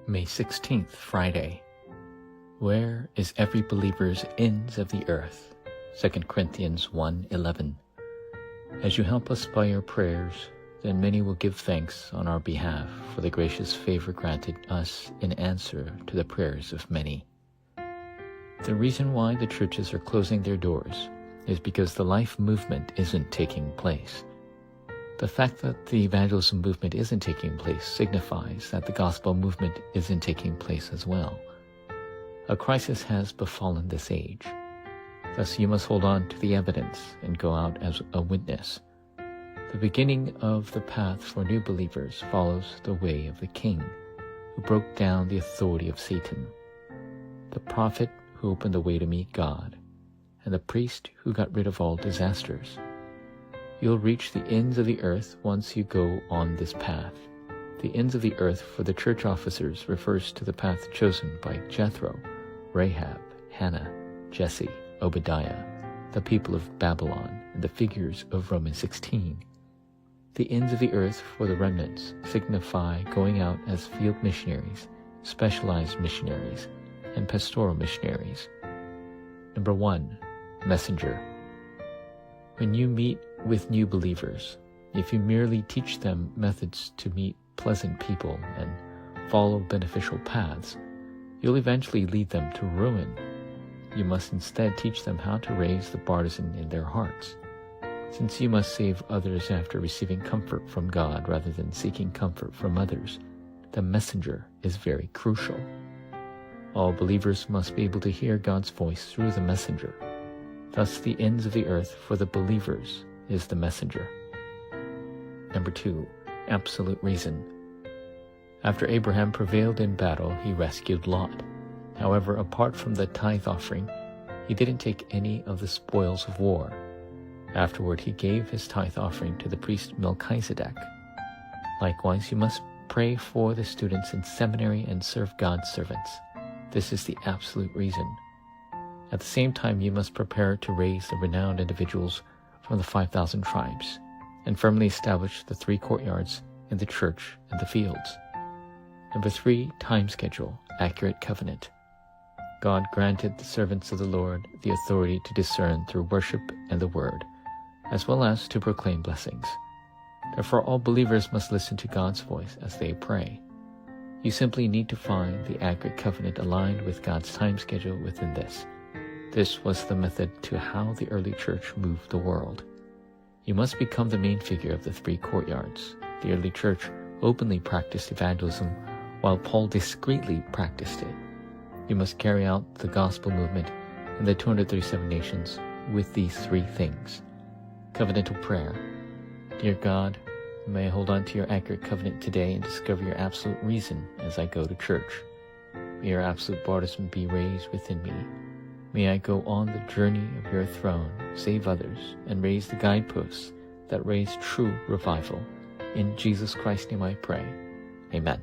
May 16th, Friday. Where is every believer's ends of the earth? 2 Corinthians 1:11. As you help us by your prayers, then many will give thanks on our behalf for the gracious favor granted us in answer to the prayers of many. The reason why the churches are closing their doors is because the life movement isn't taking place. The fact that the evangelism movement isn't taking place signifies that the gospel movement isn't taking place as well. A crisis has befallen this age. Thus you must hold on to the evidence and go out as a witness. The beginning of the path for new believers follows the way of the king, who broke down the authority of Satan, the prophet who opened the way to meet God, and the priest who got rid of all disasters. You'll reach the ends of the earth once you go on this path. The ends of the earth for the church officers refers to the path chosen by Jethro, Rahab, Hannah, Jesse, Obadiah, the people of Babylon, and the figures of Romans 16. The ends of the earth for the remnants signify going out as field missionaries, specialized missionaries, and pastoral missionaries. Number 1, messenger. When you meet with new believers, if you merely teach them methods to meet pleasant people and follow beneficial paths, you'll eventually lead them to ruin. You must instead teach them how to raise the partisan in their hearts. Since you must save others after receiving comfort from God rather than seeking comfort from others, the messenger is very crucial. All believers must be able to hear God's voice through the messenger. Thus the ends of the earth for the believers is the messenger. Number 2, absolute reason. After Abraham prevailed in battle, he rescued Lot. However, apart from the tithe offering, he didn't take any of the spoils of war. Afterward, he gave his tithe offering to the priest Melchizedek. Likewise, you must pray for the students in seminary and serve God's servants. This is the absolute reason. At the same time, you must prepare to raise the renowned individuals from the 5,000 tribes and firmly establish the 3 courtyards in the church and the fields. Number 3, time schedule, accurate covenant. God granted the servants of the Lord the authority to discern through worship and the word, as well as to proclaim blessings. Therefore, all believers must listen to God's voice as they pray. You simply need to find the accurate covenant aligned with God's time schedule within this. This was the method to how the early church moved the world. You must become the main figure of the 3 courtyards. The early church openly practiced evangelism, while Paul discreetly practiced it. You must carry out the gospel movement in the 237 nations with these 3 things. Covenantal prayer. Dear God, may I hold on to your accurate covenant today and discover your absolute reason as I go to church. May your absolute partisan be raised within me. May I go on the journey of your throne, save others, and raise the guideposts that raise true revival. In Jesus Christ's name I pray. Amen.